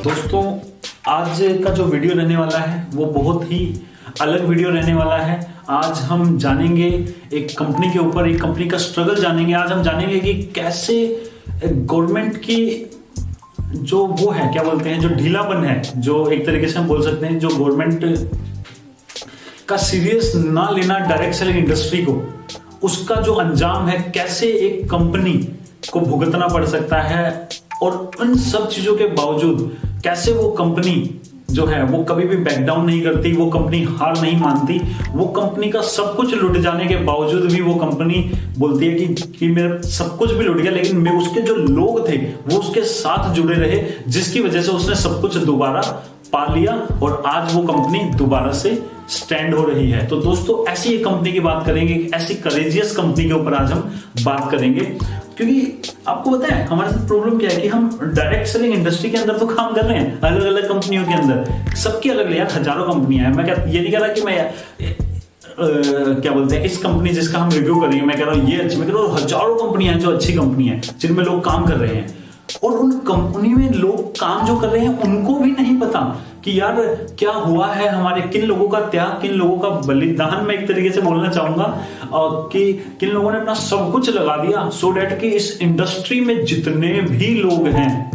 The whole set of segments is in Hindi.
दोस्तों, आज का जो वीडियो रहने वाला है वो बहुत ही अलग वीडियो रहने वाला है। आज हम जानेंगे एक कंपनी के ऊपर, एक कंपनी का स्ट्रगल जानेंगे। आज हम जानेंगे कि कैसे गवर्नमेंट की जो वो है, क्या बोलते हैं, जो ढीलापन है, जो एक तरीके से हम बोल सकते हैं, जो गवर्नमेंट का सीरियस ना लेना डायरेक्ट सेलिंग इंडस्ट्री को, उसका जो अंजाम है, कैसे एक कंपनी को भुगतना पड़ सकता है, और उन सब चीजों के बावजूद कैसे वो कंपनी जो है वो कभी भी बैक डाउन नहीं करती, वो कंपनी हार नहीं मानती। वो कंपनी का सब कुछ लुट जाने के बावजूद भी वो कंपनी बोलती है कि मेरा सब कुछ भी लुट गया, लेकिन मैं उसके जो लोग थे वो उसके साथ जुड़े रहे, जिसकी वजह से उसने सब कुछ दोबारा पा लिया और आज वो कंपनी दोबारा से स्टैंड हो रही है। तो दोस्तों, ऐसी एक कंपनी की बात करेंगे, ऐसी करेजियस कंपनी के ऊपर आज हम बात करेंगे। क्योंकि आपको पता है हमारे साथ प्रॉब्लम क्या है कि हम डायरेक्ट सेलिंग इंडस्ट्री के अंदर तो काम कर रहे हैं, अलग अलग कंपनियों के अंदर, सबकी अलग यार हजारों कंपनियां हैं। मैं ये नहीं कह रहा कि मैं क्या बोलते हैं, इस कंपनी जिसका हम रिव्यू करेंगे, मैं कह रहा हूँ ये अच्छी, मैं कह रहा हूँ हजारों कंपनियां हैं जो अच्छी कंपनी है, जिनमें लोग काम कर रहे हैं, और उन कंपनी में लोग काम जो कर रहे हैं उनको भी नहीं पता कि यार क्या हुआ है, हमारे किन लोगों का त्याग, किन लोगों का बलिदान, मैं एक तरीके से बोलना चाहूंगा कि किन लोगों ने अपना सब कुछ लगा दिया सो डैट कि इस इंडस्ट्री में जितने भी लोग हैं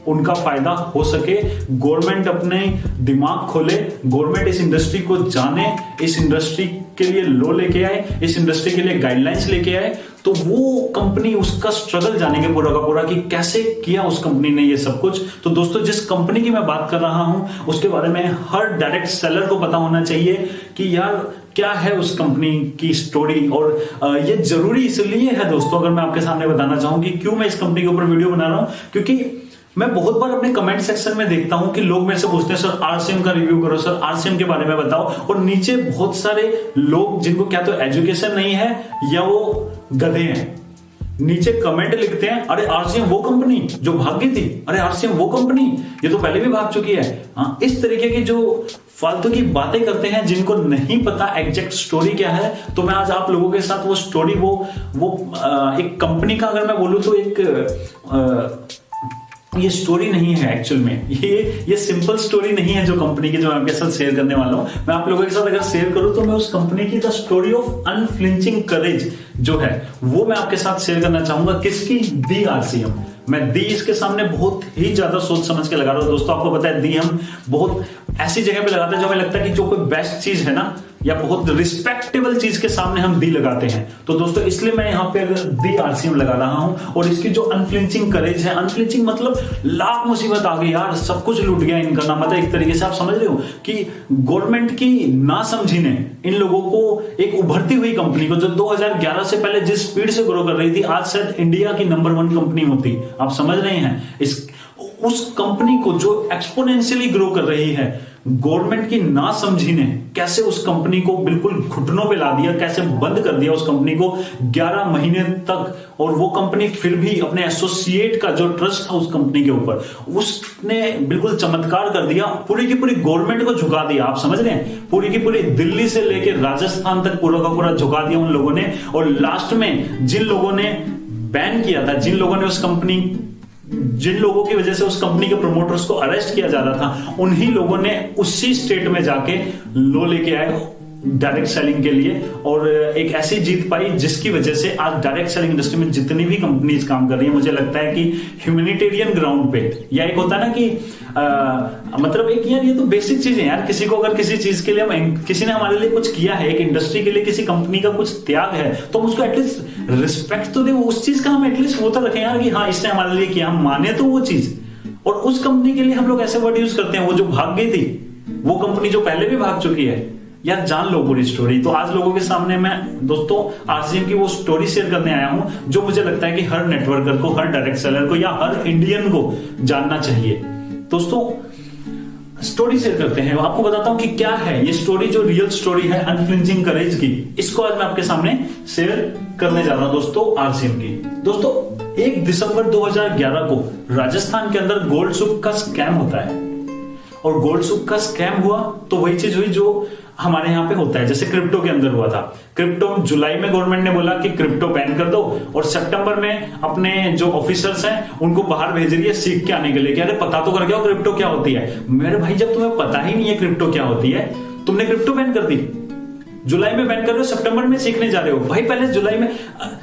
उनका फायदा हो सके। गवर्नमेंट अपने दिमाग खोले, गवर्नमेंट इस इंडस्ट्री को जाने, इस इंडस्ट्री के लिए लॉ लेके आए, इस इंडस्ट्री के लिए गाइडलाइंस लेके आए, तो वो कंपनी उसका स्ट्रगल जानेंगे पूरा का पूरा कि कैसे किया उस कंपनी ने ये सब कुछ। तो दोस्तों, जिस कंपनी की मैं बात कर रहा हूं उसके बारे में हर डायरेक्ट सेलर को पता होना चाहिए कि यार क्या है उस कंपनी की स्टोरी। और ये जरूरी इसलिए है दोस्तों, अगर मैं आपके सामने बताना चाहूं कि क्यों मैं इस कंपनी के ऊपर वीडियो बना रहा हूं, क्योंकि मैं बहुत बार अपने कमेंट सेक्शन में देखता हूं कि लोग मेरे से पूछते हैं सर आरसीएम का रिव्यू करो, सर आरसीएम के बारे में बताओ, और नीचे बहुत सारे लोग जिनको क्या तो एजुकेशन नहीं है या वो गधे हैं, नीचे कमेंट लिखते हैं, अरे आरसीएम वो कंपनी जो भाग गई थी, अरे आरसीएम वो कंपनी ये तो पहले भी भाग चुकी है। हाँ, इस तरीके की जो फालतू की बातें करते हैं, जिनको नहीं पता एग्जैक्ट स्टोरी क्या है। तो मैं आज आप लोगों के साथ वो स्टोरी, वो एक कंपनी का अगर मैं बोलूं तो एक ये स्टोरी नहीं है एक्चुअल में, ये सिंपल स्टोरी नहीं है जो कंपनी की, जो मैं आपके साथ शेयर करने वाला हूं। मैं आप लोगों के साथ अगर शेयर करूं तो मैं उस कंपनी की द स्टोरी ऑफ अनफ्लिंचिंग करेज जो है वो मैं आपके साथ शेयर करना चाहूंगा। किसकी? दी आरसीएम। मैं दी इसके सामने बहुत ही ज्यादा सोच समझ के लगा रहा हूं दोस्तों। आपको पता है दी हम बहुत ऐसी जगह पे लगाते हैं जो हमें लगता है कि जो कोई बेस्ट चीज है ना, या बहुत रिस्पेक्टेबल चीज के सामने हम दी लगाते हैं। तो दोस्तों, इसलिए मैं यहाँ पे दी आरसीएम लगा रहा हूं। और इसकी जो अनफ्लिंचिंग करेज है, अनफ्लिंचिंग मतलब लाख मुसीबत आ गई यार, सब कुछ लूट गया इनका ना, मतलब एक तरीके से आप समझ रहे हो कि गवर्नमेंट की ना समझी ने इन लोगों को, एक उभरती हुई कंपनी को जो 2011 से पहले जिस स्पीड से ग्रो कर रही थी, आज शायद इंडिया की नंबर 1 कंपनी होती। आप समझ रहे हैं, उस कंपनी को जो एक्सपोनेंशियली ग्रो कर रही है, गवर्नमेंट की ना समझी ने कैसे उस कंपनी को बिल्कुल घुटनों पे ला दिया, कैसे बंद कर दिया उस कंपनी को 11 महीने तक। और वो कंपनी फिर भी अपने एसोसिएट का जो ट्रस्ट था उस कंपनी के ऊपर, उसने बिल्कुल चमत्कार कर दिया, पूरी की पूरी गवर्नमेंट को झुका दिया। आप समझ रहे हैं, पूरी की पूरी दिल्ली से लेकर राजस्थान तक पूरा का पूरा झुका दिया उन लोगों ने। और लास्ट में जिन लोगों ने बैन किया था, जिन लोगों ने उस कंपनी, जिन लोगों की वजह से उस कंपनी के प्रोमोटर्स को अरेस्ट किया जा रहा था, उन्हीं लोगों ने उसी स्टेट में जाके लॉ लेके आए डायरेक्ट सेलिंग के लिए, और एक ऐसी जीत पाई जिसकी वजह से आज डायरेक्ट सेलिंग इंडस्ट्री में जितनी भी कंपनीज काम कर रही है, मुझे लगता है कि ह्यूमैनिटेरियन ग्राउंड पे, या एक होता है ना कि मतलब एक यार ये तो बेसिक चीज है यार, किसी को अगर किसी चीज के लिए किसी ने हमारे लिए कुछ किया है, एक इंडस्ट्री के लिए किसी कंपनी का कुछ त्याग है, तो हम उसको एटलीस्ट रिस्पेक्ट तो दे, उस चीज का हम एटलीस्ट वो तो रखें यार कि हाँ इसने हमारे लिए किया, हम माने तो वो चीज। और उस कंपनी के लिए हम लोग ऐसे वर्ड यूज करते हैं, वो जो भाग गई थी, वो कंपनी जो पहले भी भाग चुकी है। यार जान लो पूरी स्टोरी। तो आज लोगों के सामने मैं दोस्तों आरसीएम की वो स्टोरी शेयर करने आया हूं जो मुझे लगता है कि हर नेटवर्कर को, हर डायरेक्ट सेलर को, या हर इंडियन को जानना चाहिए। दोस्तों, स्टोरी शेयर करते हैं, आपको बताता हूं कि क्या है ये स्टोरी, जो रियल स्टोरी है अनफ्लिंचिंग करेज की। इसको आज मैं आपके सामने शेयर करने जा रहा हूं दोस्तों, आरसीएम की। दोस्तों, 1 दिसंबर 2011 को राजस्थान के अंदर गोल्ड सुक का स्कैम होता है। और गोल्ड सुक का स्कैम हुआ तो वही चीज हुई जो हमारे यहाँ पे होता है, जैसे क्रिप्टो के अंदर हुआ था। क्रिप्टो जुलाई में गवर्नमेंट ने बोला कि क्रिप्टो बैन कर दो, और सितंबर में अपने जो ऑफिसर्स हैं उनको बाहर भेज रही है सीख के आने के लिए कि अरे पता तो करके आओ क्रिप्टो क्या होती है। मेरे भाई जब तुम्हें पता ही नहीं है क्रिप्टो क्या होती है, तुमने क्रिप्टो बैन कर दी, जुलाई में बैन कर रहे हो, सितंबर में सीखने जा रहे हो। भाई पहले जुलाई में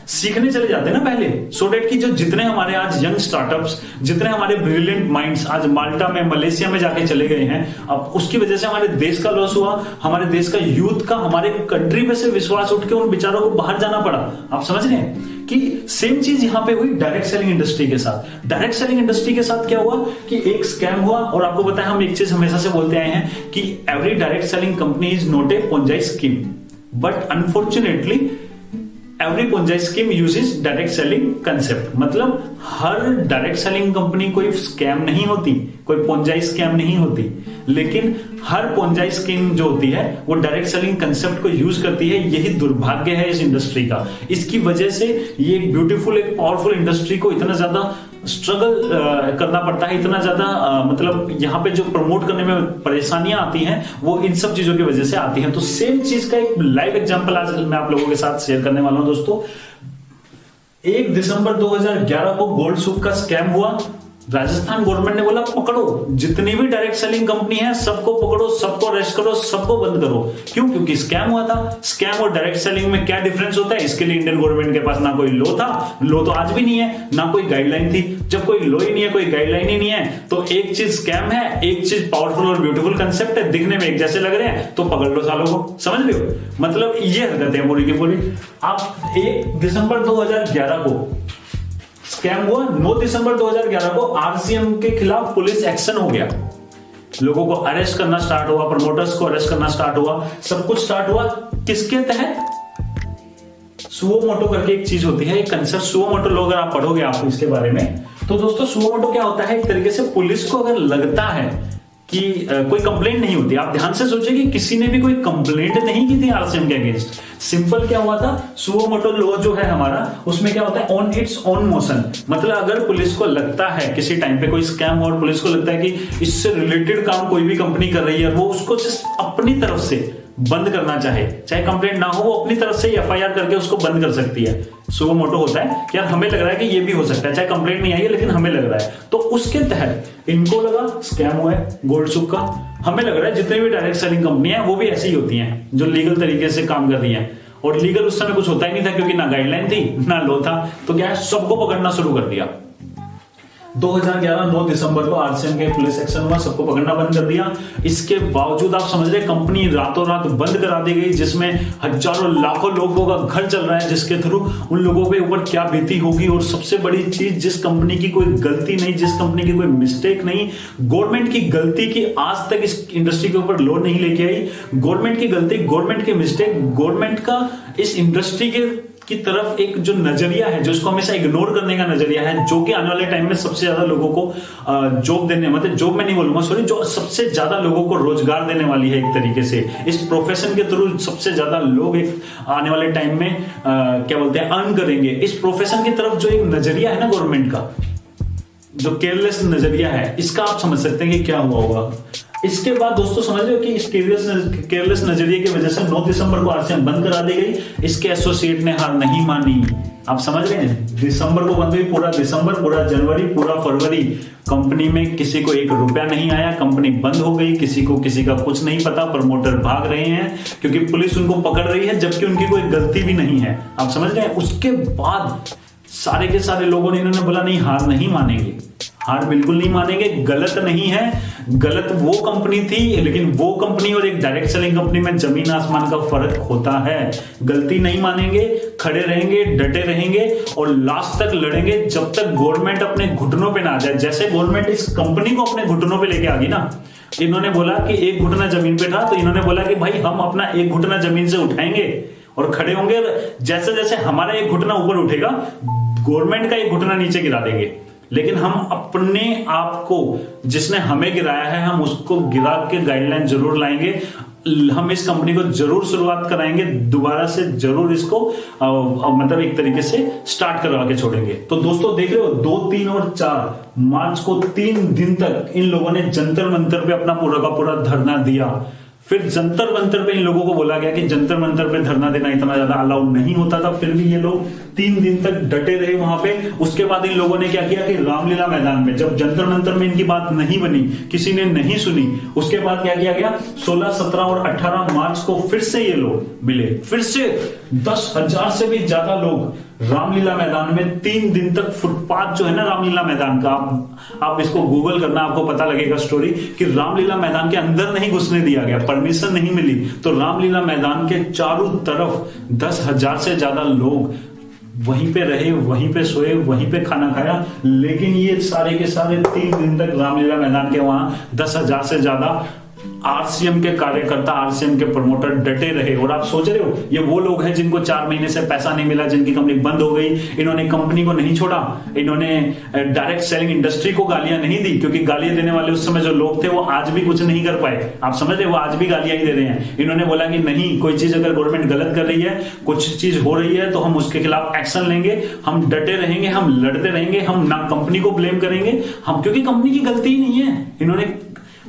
सीखने चले जाते ना पहले, सो डेट की जो जितने हमारे आज यंग स्टार्टअप्स, जितने हमारे ब्रिलियंट माइंड्स आज माल्टा में, मलेशिया में जाके चले गए हैं, अब उसकी वजह से हमारे देश का लॉस हुआ, हमारे देश का यूथ का हमारे कंट्री पे से विश्वास उठ के उन बेचारों को बाहर जाना पड़ा। आप समझ रहे हैं कि सेम चीज यहां पे हुई डायरेक्ट सेलिंग इंडस्ट्री के साथ। डायरेक्ट सेलिंग इंडस्ट्री के साथ क्या हुआ कि एक स्कैम हुआ, और आपको पता है हम एक चीज हमेशा से बोलते आए हैं कि every direct selling company is not a Ponzi scheme, but unfortunately every Ponzi scheme uses direct selling concept. मतलब हर डायरेक्ट सेलिंग कंपनी कोई स्कैम नहीं होती, कोई पोंजाई स्कैम नहीं होती, लेकिन हर पोंजाई स्कीम जो होती है वो डायरेक्ट सेलिंग कंसेप्ट को यूज करती है। यही दुर्भाग्य है इस इंडस्ट्री का। इसकी वजह से ये एक ब्यूटीफुल, एक पावरफुल इंडस्ट्री को इतना ज्यादा स्ट्रगल करना पड़ता है, इतना ज्यादा मतलब यहाँ पे जो प्रमोट करने में परेशानियां आती हैं वो इन सब चीजों की वजह से आती हैं। तो सेम चीज का एक लाइव एग्जांपल आज मैं आप लोगों के साथ शेयर करने वाला हूं दोस्तों। 1 दिसंबर 2011 को गोल्ड सूप का स्कैम हुआ। राजस्थान गवर्नमेंट ने बोला पकड़ो, जितनी भी डायरेक्ट सेलिंग कंपनी है सबको पकड़ो, सबको अरेस्ट करो, सबको बंद करो। क्यों? क्योंकि स्कैम हुआ था। स्कैम और डायरेक्ट सेलिंग में क्या डिफरेंस होता है, इसके लिए इंडियन गवर्नमेंट के पास ना कोई लॉ था, लॉ तो आज भी नहीं है, ना कोई गाइडलाइन थी। जब कोई लॉ ही नहीं है, कोई गाइडलाइन ही नहीं है, तो एक चीज स्कैम है, एक चीज पावरफुल और ब्यूटीफुल कंसेप्ट है, दिखने में एक जैसे लग रहे हैं, तो पकड़ लो सालों को। समझ रहे हो? मतलब ये हरकत है पूरी की पूरी। आप 1 दिसंबर 2011 को स्कैम हुआ, 9 दिसंबर 2011 को आरसीएम के खिलाफ पुलिस एक्शन हो गया, लोगों को अरेस्ट करना स्टार्ट हुआ, प्रमोटर्स को अरेस्ट करना स्टार्ट हुआ, सब कुछ स्टार्ट हुआ किसके तहत? सुओ मोटो करके एक चीज होती है, एक कंसेप्ट सुओ मोटो लो, अगर आप पढ़ोगे आप इसके बारे में, तो दोस्तों सुओ मोटो क्या होता है, एक तरीके से पुलिस को अगर लगता है कि कोई कंप्लेंट नहीं होती, आप ध्यान से सोचिए कि किसी ने भी कोई कंप्लेंट नहीं की थी आरसीएम के अगेंस्ट। सिंपल क्या हुआ था, सुओ मोटो लॉ जो है हमारा, उसमें क्या होता है, ऑन इट्स ऑन मोशन। मतलब अगर पुलिस को लगता है किसी टाइम पे कोई स्कैम और पुलिस को लगता है कि इससे रिलेटेड काम कोई भी कंपनी कर रही है, वो उसको जस्ट अपनी तरफ से बंद करना चाहे कंप्लेंट ना हो, वो अपनी तरफ से एफआईआर करके उसको बंद कर सकती है। सुओ मोटो होता है कि यार हमें लग रहा है कि ये भी हो सकता है, चाहे कंप्लेंट नहीं आई है लेकिन हमें लग रहा है, तो उसके तहत इनको लगा स्कैम हुआ है गोल्ड सूप का। हमें लग रहा है जितने भी डायरेक्ट सेलिंग कंपनी है वो भी ऐसी ही होती हैं जो लीगल तरीके से काम कर रही है, और लीगल उस समय कुछ होता ही नहीं था क्योंकि ना गाइडलाइन थी ना लॉ था, तो क्या है सबको पकड़ना शुरू कर दिया। 2011 9 दिसंबर को आरसीएम के पुलिस एक्शन हुआ, सबको पकड़ना बंद कर दिया। इसके बावजूद आप समझ रहे कंपनी रातों रात बंद करा दी गई, जिसमें हजारों लाखों लोगों का घर चल रहा है, जिसके थ्रू उन लोगों के ऊपर क्या बीती होगी। और सबसे बड़ी चीज, जिस कंपनी की कोई गलती नहीं, जिस कंपनी की कोई मिस्टेक नहीं, गवर्नमेंट की गलती की आज तक इस इंडस्ट्री के ऊपर लॉ नहीं लेके आई। गवर्नमेंट की गलती, गवर्नमेंट की मिस्टेक, गवर्नमेंट का इस इंडस्ट्री की तरफ एक जो नजरिया है, जो इसको हमेशा इग्नोर करने का नजरिया है, जो कि आने वाले टाइम में सबसे ज्यादा लोगों को जॉब देने, मतलब जॉब में नहीं बोलूंगा सॉरी, जो सबसे ज्यादा लोगों को रोजगार देने वाली है। एक तरीके से इस प्रोफेशन के थ्रू सबसे ज्यादा लोग एक आने वाले टाइम में क्या बोलते हैं अर्न करेंगे। इस प्रोफेशन की तरफ जो एक नजरिया है ना गवर्नमेंट का, जो केयरलेस नजरिया है, इसका आप समझ सकते हैं कि क्या हुआ होगा। इसके बाद दोस्तों समझ लो कि इस केयरलेस नजरिए की वजह से 9 दिसंबर को आरसीएम बंद करा दी गई। इसके एसोसिएट ने हार नहीं मानी। आप समझ रहे हैं, दिसंबर को बंद हुई, पूरा दिसंबर, पूरा जनवरी, पूरा फरवरी कंपनी में किसी को 1 रुपया नहीं आया, कंपनी बंद हो गई, किसी का कुछ नहीं पता, प्रमोटर भाग रहे हैं क्योंकि पुलिस उनको पकड़ रही है जबकि उनकी कोई गलती भी नहीं है। आप समझ रहे हैं। उसके बाद सारे के सारे लोगों ने इन्होंने बोला नहीं, हार नहीं मानेंगे, हार बिल्कुल नहीं मानेंगे, गलत नहीं है, गलत वो कंपनी थी, लेकिन वो कंपनी और एक डायरेक्ट सेलिंग कंपनी में जमीन आसमान का फर्क होता है। गलती नहीं मानेंगे, खड़े रहेंगे, डटे रहेंगे और लास्ट तक लड़ेंगे जब तक गवर्नमेंट अपने घुटनों पे ना आ जाए। जैसे गवर्नमेंट इस कंपनी को अपने घुटनों पे लेके आ गई ना, इन्होंने बोला कि एक घुटना जमीन पे था, तो इन्होंने बोला कि भाई हम अपना एक घुटना जमीन से उठाएंगे और खड़े होंगे। जैसे जैसे हमारा एक घुटना ऊपर उठेगा, गवर्नमेंट का एक घुटना नीचे गिरा देंगे, लेकिन हम अपने आप को, जिसने हमें गिराया है, हम उसको गिरा के गाइडलाइन जरूर लाएंगे। हम इस कंपनी को जरूर शुरुआत कराएंगे, दोबारा से जरूर इसको मतलब एक तरीके से स्टार्ट करवा के छोड़ेंगे। तो दोस्तों देख रहे हो, 2, 3 और 4 मार्च को 3 दिन तक इन लोगों ने जंतर मंतर पे अपना पूरा का पूरा धरना दिया। फिर जंतर मंतर पे इन लोगों को बोला गया कि जंतर मंतर पे धरना देना इतना ज्यादा अलाउड नहीं होता था, फिर भी ये लोग 3 दिन तक डटे रहे वहां पे। उसके बाद इन लोगों ने क्या किया कि रामलीला मैदान में, जब जंतर मंतर में इनकी बात नहीं बनी, किसी ने नहीं सुनी, उसके बाद क्या किया गया, 16, 17 और 18 मार्च को फिर से ये लोग मिले। फिर से 10,000 से भी ज्यादा लोग रामलीला मैदान में 3 दिन तक, फुटपाथ जो है ना रामलीला मैदान का, आप इसको गूगल करना, आपको पता लगेगा स्टोरी कि रामलीला मैदान के अंदर नहीं घुसने दिया गया, परमिशन नहीं मिली। तो रामलीला मैदान के चारों तरफ 10,000 से ज्यादा लोग वहीं पे रहे, वहीं पे सोए, वहीं पे खाना खाया। लेकिन ये सारे के सारे 3 दिन तक रामलीला मैदान के वहां 10,000 से ज्यादा आरसीएम के कार्यकर्ता, आरसीएम के प्रमोटर डटे रहे। और आप सोच रहे हो ये वो लोग हैं जिनको 4 महीने से पैसा नहीं मिला, जिनकी कंपनी बंद हो गई। इन्होंने कंपनी को नहीं छोड़ा, इन्होंने डायरेक्ट सेलिंग इंडस्ट्री को गालियां नहीं दी, क्योंकि गालियां देने वाले उस समय जो लोग थे वो आज भी कुछ नहीं कर पाए। आप समझ रहे, वो आज भी गालियां ही दे रहे हैं। इन्होंने बोला कि नहीं, कोई चीज अगर गवर्नमेंट गलत कर रही है, कुछ चीज हो रही है, तो हम उसके खिलाफ एक्शन लेंगे, हम डटे रहेंगे, हम लड़ते रहेंगे, हम ना कंपनी को ब्लेम करेंगे, हम, क्योंकि कंपनी की गलती ही नहीं है। इन्होंने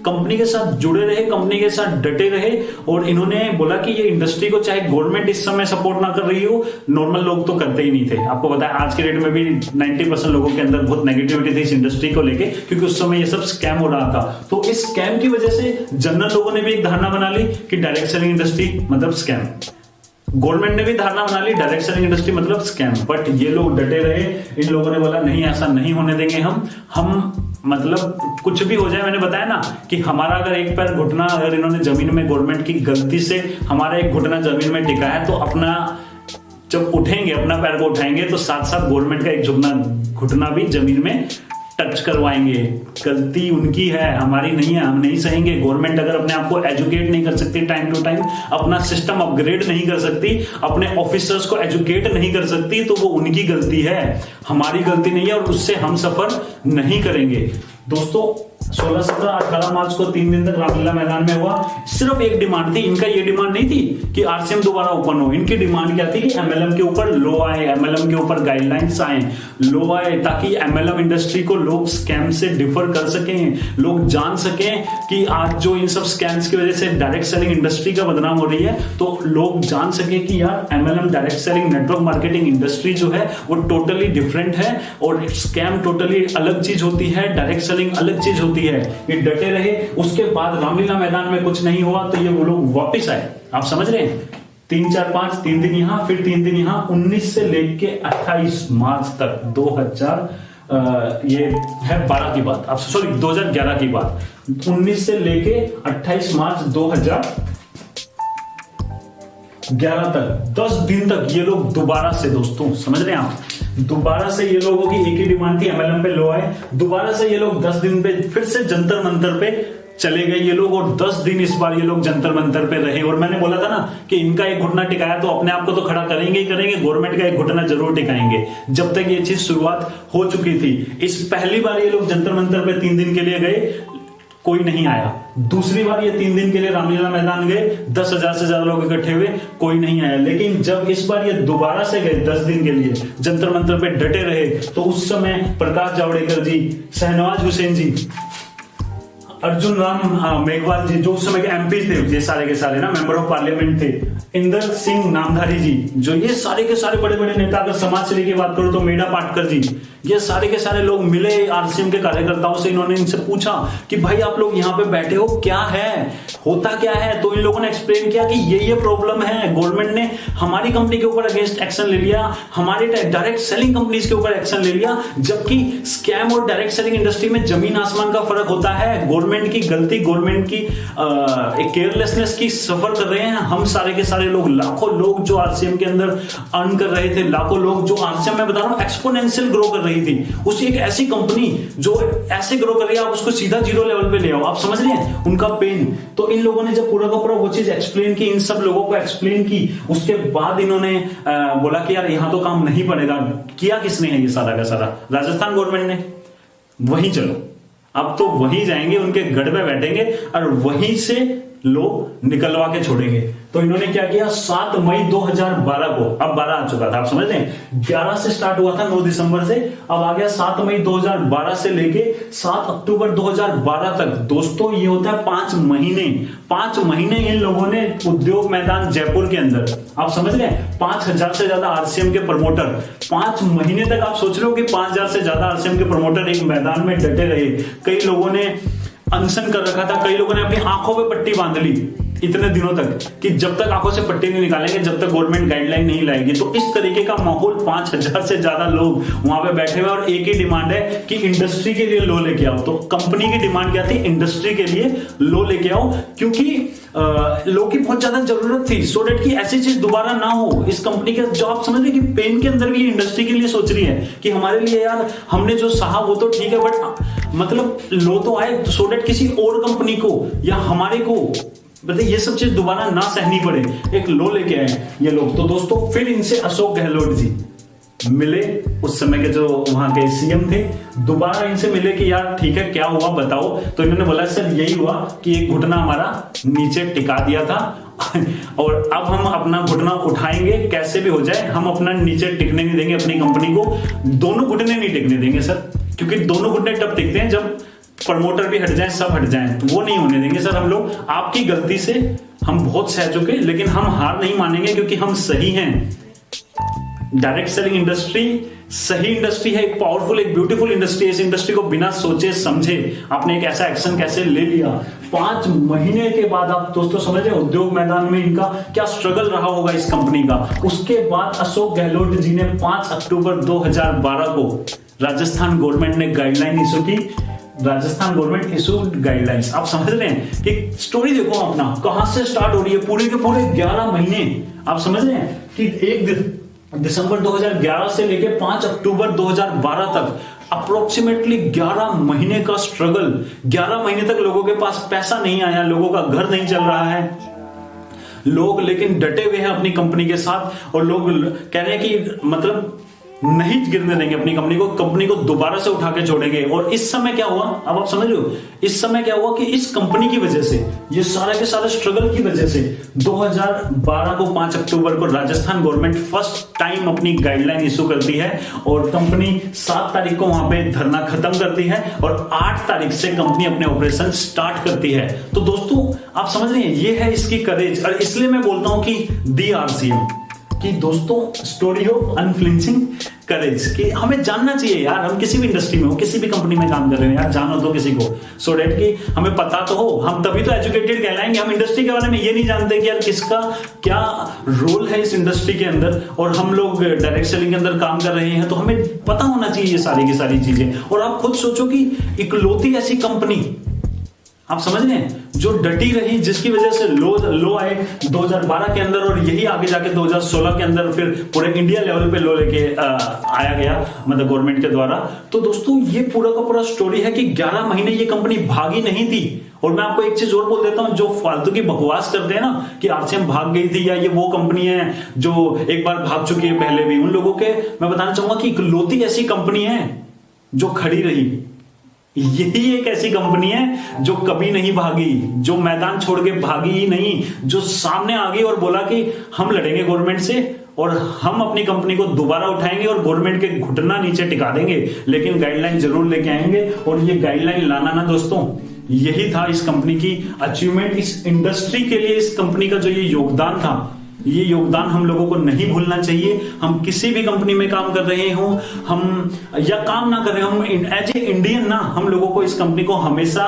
कंपनी के साथ जुड़े रहे, कंपनी के साथ डटे रहे। और इन्होंने बोला कि ये इंडस्ट्री को चाहे गवर्नमेंट इस समय सपोर्ट ना कर रही हो, नॉर्मल लोग तो करते ही नहीं थे। आपको पता है आज के डेट में भी 90% लोगों के अंदर बहुत नेगेटिविटी थी इस इंडस्ट्री को लेके, क्योंकि उस समय ये सब स्कैम हो रहा था। तो इस स्कैम की वजह से जनरल लोगों ने भी एक धारणा बना ली कि डायरेक्ट सेलिंग इंडस्ट्री मतलब स्कैम, गवर्नमेंट ने भी धारणा बना ली डायरेक्ट सेलिंग इंडस्ट्री मतलब स्कैम। बट ये लोग डटे रहे। इन लोगों ने बोला नहीं, ऐसा नहीं होने देंगे हम मतलब कुछ भी हो जाए। मैंने बताया ना कि हमारा अगर एक पैर घुटना, अगर इन्होंने जमीन में, गवर्नमेंट की गलती से हमारा एक घुटना जमीन में टिका है, तो अपना जब उठेंगे, अपना पैर को उठाएंगे, तो साथ साथ गवर्नमेंट का एक घुटना भी जमीन में टच करवाएंगे। गलती उनकी है, हमारी नहीं है, हम नहीं सहेंगे। गवर्नमेंट अगर अपने आप को एजुकेट नहीं कर सकती टाइम टू टाइम, अपना सिस्टम अपग्रेड नहीं कर सकती, अपने ऑफिसर्स को एजुकेट नहीं कर सकती, तो वो उनकी गलती है, हमारी गलती नहीं है। और उससे हम सफर नहीं करेंगे। दोस्तों 16, 17, 18 मार्च को 3 दिन तक रामलीला मैदान में हुआ। सिर्फ एक डिमांड थी इनका, ये डिमांड नहीं थी कि आरसीएम दोबारा ओपन हो। इनकी डिमांड क्या थी कि एमएलएम के ऊपर लॉ आए, एमएलएम के ऊपर गाइडलाइंस आए, लॉ आए, ताकि एमएलएम इंडस्ट्री को लोग स्कैम से डिफर कर सकें, लोग जान सकें कि आज जो इन सब स्कैम्स की वजह से डायरेक्ट सेलिंग इंडस्ट्री का बदनाम हो रही है, तो लोग जान सके कि यार MLM direct selling network marketing industry जो है वो टोटली डिफरेंट है, और स्कैम टोटली अलग चीज होती है, डायरेक्ट सेलिंग अलग चीज होती है। ये डटे रहे। उसके बाद रामलीला मैदान में कुछ नहीं हुआ, तो ये वो लोग वापिस आए। आप समझ रहे हैं, 3, 4, 5, 3 दिन यहां, फिर 3 दिन यहां। 19 से लेके 28 मार्च तक 2000 ये है 12 की बात, आप सॉरी 2011 की बात, 19 से लेके 28 मार्च 2011 तक 10 दिन तक ये लोग दोबारा से, दोस्तों समझ रहे हैं आप, दोबारा से ये लोगों की एक ही डिमांड थी, एमएलएम पे लॉ आए। दोबारा से ये लोग 10 दिन पे फिर से जंतर मंतर पे चले गए ये लोग, और 10 दिन इस बार ये लोग जंतर मंतर पे रहे। और मैंने बोला था ना कि इनका एक घुटना टिकाया तो अपने आप को तो खड़ा करेंगे ही करेंगे, गवर्नमेंट का एक घुटना जरूर टिकाएंगे। जब तक ये चीज शुरुआत हो चुकी थी, इस पहली बार ये लोग जंतर मंतर पे 3 दिन के लिए गए, कोई नहीं आया। दूसरी बार ये 3 दिन के लिए रामलीला मैदान गए, 10,000 से ज्यादा लोग इकट्ठे हुए, कोई नहीं आया। लेकिन जब इस बार ये दोबारा से गए 10 दिन के लिए, जंतर मंतर पे डटे रहे, तो उस समय प्रकाश जावड़ेकर जी, शहनवाज हुसैन जी, अर्जुन राम मेघवाल जी, जो उस समय के एमपी थे, ये सारे के सारे ना मेंबर ऑफ पार्लियामेंट थे, इंदर सिंह नामधारी जी, जो ये सारे के सारे बड़े बड़े नेता, अगर समाज सेवी की बात करो तो मेधा पाटकर जी, ये सारे के सारे लोग मिले आरसीएम के कार्यकर्ताओं से। इन्होंने इनसे पूछा कि भाई आप लोग यहाँ पे बैठे हो, क्या है, होता क्या है? तो इन लोगों ने एक्सप्लेन किया कि ये प्रॉब्लम है, गवर्नमेंट ने हमारी कंपनी के ऊपर अगेंस्ट एक्शन ले लिया, हमारे डायरेक्ट सेलिंग कंपनीज के ऊपर एक्शन ले लिया, जबकि स्कैम और डायरेक्ट सेलिंग इंडस्ट्री में जमीन आसमान का फर्क होता है। गवर्नमेंट की गलती, गवर्नमेंट की एक केयरलेसनेस की सफर कर रहे हैं हम सारे के सारे लोग। लाखों लोग जो आरसीएम के अंदर अर्न कर रहे थे, लाखों लोग जो आरसीएम में बता रहा हूं एक्सपोनेंशियल ग्रो कर रही थी, उसी एक ऐसी कंपनी जो ऐसे ग्रो कर रही है, आप उसको सीधा 0 लेवल पे ले आओ। आप समझ रहे हैं उनका पेन? तो इन लोगों ने जब पूरा का पूरा वो चीज एक्सप्लेन की, इन सब लोगों को एक्सप्लेन की, उसके बाद इन्होंने बोला कि यार यहां तो काम नहीं पड़ेगा। किया किसने है ये सारा का सारा? राजस्थान गवर्नमेंट ने। वहीं चलो, अब तो वहीं जाएंगे, उनके गढ़ में बैठेंगे और वहीं से लोग निकलवा के छोड़ेंगे। तो इन्होंने क्या किया, 7 मई 2012 को, अब 12 आ चुका था, आप समझ रहे हैं, 11 से स्टार्ट हुआ था 9 दिसंबर से, अब आ गया 7 मई 2012 से लेके 7 अक्टूबर 2012 तक। दोस्तों ये होता है 5 महीने, 5 महीने इन लोगों ने उद्योग मैदान जयपुर के अंदर, आप समझ रहे हैं, 5000 से ज्यादा आरसीएम के प्रमोटर, 5 महीने तक आप सोच रहे हो कि 5000 से ज्यादा आरसीएम के प्रमोटर एक मैदान में डटे रहे। कई लोगों ने अनशन कर रखा था, कई लोगों ने अपनी आंखों पे पट्टी बांध ली इतने दिनों तक कि जब तक आंखों से पट्टी नहीं निकालेंगे, जब तक गवर्नमेंट गाइडलाइन नहीं लाएगी। तो इस तरीके का माहौल, 5000 से ज्यादा लोग वहां पे बैठे हुए, और एक ही डिमांड है कि इंडस्ट्री के लिए लो लेके आओ। तो कंपनी की डिमांड क्या थी, इंडस्ट्री के लिए लो लेके आओ, क्योंकि लो की बहुत ज्यादा जरूरत थी, सो डेट की ऐसी चीज दोबारा ना हो। इस कंपनी के जो आप समझ रहे कि पेन के अंदर भी इंडस्ट्री के लिए सोच रही है कि हमारे लिए यार हमने जो सहा वो तो ठीक है, बट मतलब लो तो आए, सो डेट किसी और कंपनी को या हमारे को मतलब ये सब चीज दोबारा ना सहनी पड़े, एक लो लेके आए ये लोग। तो दोस्तों फिर इनसे अशोक गहलोत जी मिले, उस समय के जो वहां के सीएम थे, दोबारा इनसे मिले कि यार ठीक है क्या हुआ बताओ। तो इन्होंने बोला सर यही हुआ कि एक घुटना हमारा नीचे टिका दिया था और अब हम अपना घुटना उठाएंगे, कैसे भी हो जाए हम अपना नीचे टिकने नहीं देंगे, अपनी कंपनी को दोनों घुटने नहीं टिकने देंगे सर, क्योंकि दोनों घुटने तब टिकते हैं जब प्रमोटर भी हट जाए, सब हट जाए, तो वो नहीं होने देंगे सर हम लोग। आपकी गलती से हम बहुत सह चुके, लेकिन हम हार नहीं मानेंगे क्योंकि हम सही हैं। डायरेक्ट सेलिंग इंडस्ट्री सही इंडस्ट्री है, एक पावरफुल, एक ब्यूटीफुल इंडस्ट्री है। इस इंडस्ट्री को बिना सोचे समझे आपने एक ऐसा एक्शन कैसे ले लिया। 5 महीने के बाद आप दोस्तों समझ रहे उद्योग मैदान में इनका क्या स्ट्रगल रहा होगा इस कंपनी का। उसके बाद अशोक गहलोत जी ने 5 अक्टूबर 2012 को राजस्थान गवर्नमेंट ने गाइडलाइन इशू की, राजस्थान गवर्नमेंट इशूड गाइडलाइंस। आप समझ रहे हैं कि स्टोरी देखो अपना कहां से स्टार्ट हो रही है, पूरे के पूरे 11 महीने। आप समझ रहे हैं कि 1 दिसंबर 2011 से लेके 5 अक्टूबर 2012 तक अप्रोक्सीमेटली 11 महीने का स्ट्रगल। 11 महीने तक लोगों के पास पैसा नहीं आया, लोगों का घर नहीं चल रहा है, लोग लेकिन डटे हुए हैं अपनी कंपनी के साथ, और लोग कह रहे हैं कि मतलब नहीं गिरने देंगे अपनी कंपनी को दोबारा से उठा के छोड़ेंगे। और इस समय क्या हुआ, अब आप समझ रहे हो, इस समय क्या हुआ कि इस कंपनी की वजह से, ये सारे के सारे स्ट्रगल की वजह से 2012 को 5 अक्टूबर को राजस्थान गवर्नमेंट फर्स्ट टाइम अपनी गाइडलाइन इशू करती है, और कंपनी 7 तारीख को वहां पे धरना खत्म करती है, और 8 तारीख से कंपनी अपने ऑपरेशन स्टार्ट करती है। तो दोस्तों आप समझ रहे हैं, ये है इसकी करेज। और इसलिए मैं बोलता हूं कि दी आरसीएम कि दोस्तों स्टोरी ऑफ अनफ्लिंचिंग करेज, कि हमें जानना चाहिए यार, हम किसी भी इंडस्ट्री में हो, किसी भी कंपनी में काम कर रहे हो यार, जानो तो किसी को, सो डेट कि हमें पता तो हो, हम तभी तो एजुकेटेड कहलाएंगे। हम इंडस्ट्री के बारे में ये नहीं जानते कि यार किसका क्या रोल है इस इंडस्ट्री के अंदर, और हम लोग डायरेक्ट सेलिंग के अंदर काम कर रहे हैं, तो हमें पता होना चाहिए ये सारी की सारी चीजें। और आप खुद सोचो कि इकलौती ऐसी कंपनी, आप समझ रहे हैं, जो डटी रही, जिसकी वजह से लो आए 2012 के अंदर, और यही आगे जाके 2016 के अंदर फिर पूरे इंडिया लेवल पे लो लेके आया गया, मतलब गवर्नमेंट के द्वारा। तो दोस्तों ये पूरा का पूरा स्टोरी है कि 11 महीने ये कंपनी भागी नहीं थी। और मैं आपको एक चीज और बोल देता हूं, जो फालतू की बकवास करते हैं ना कि आरसीएम भाग गई थी, या ये वो कंपनी है जो एक बार भाग चुकी है पहले भी, उन लोगों के मैं बताना चाहूंगा कि इकलौती ऐसी कंपनी है जो खड़ी रही। यही एक ऐसी कंपनी है जो कभी नहीं भागी, जो मैदान छोड़ के भागी ही नहीं, जो सामने आ गई और बोला कि हम लड़ेंगे गवर्नमेंट से, और हम अपनी कंपनी को दोबारा उठाएंगे और गवर्नमेंट के घुटना नीचे टिका देंगे, लेकिन गाइडलाइन जरूर लेके आएंगे। और ये गाइडलाइन लाना ना दोस्तों, यही था इस कंपनी की अचीवमेंट। इस इंडस्ट्री के लिए इस कंपनी का जो ये योगदान था, ये योगदान हम लोगों को नहीं भूलना चाहिए। हम किसी भी कंपनी में काम कर रहे हो, हम या काम ना कर रहे हो, हम एज ए इंडियन ना, हम लोगों को इस कंपनी को हमेशा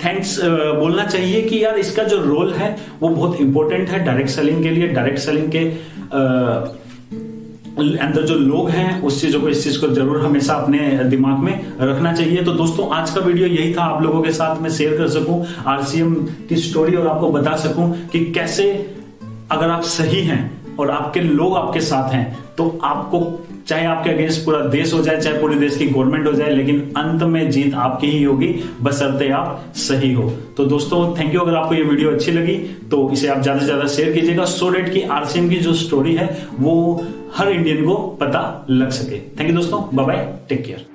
थैंक्स बोलना चाहिए कि यार इसका जो रोल है वो बहुत इंपॉर्टेंट है डायरेक्ट सेलिंग के लिए। डायरेक्ट सेलिंग के अंदर जो लोग हैं उस चीजों को, इस चीज को जरूर हमेशा अपने दिमाग में रखना चाहिए। तो दोस्तों आज का वीडियो यही था, आप लोगों के साथ मैं शेयर कर सकूं आरसीएम की स्टोरी, और आपको बता सकूं कि कैसे अगर आप सही हैं और आपके लोग आपके साथ हैं, तो आपको चाहे आपके अगेंस्ट पूरा देश हो जाए, चाहे पूरे देश की गवर्नमेंट हो जाए, लेकिन अंत में जीत आपकी ही होगी, बशर्ते आप सही हो। तो दोस्तों थैंक यू। अगर आपको ये वीडियो अच्छी लगी तो इसे आप ज्यादा से ज्यादा शेयर कीजिएगा, सो डेट की आरसीएम की जो स्टोरी है वो हर इंडियन को पता लग सके। थैंक यू दोस्तों, बाय बाय, टेक केयर।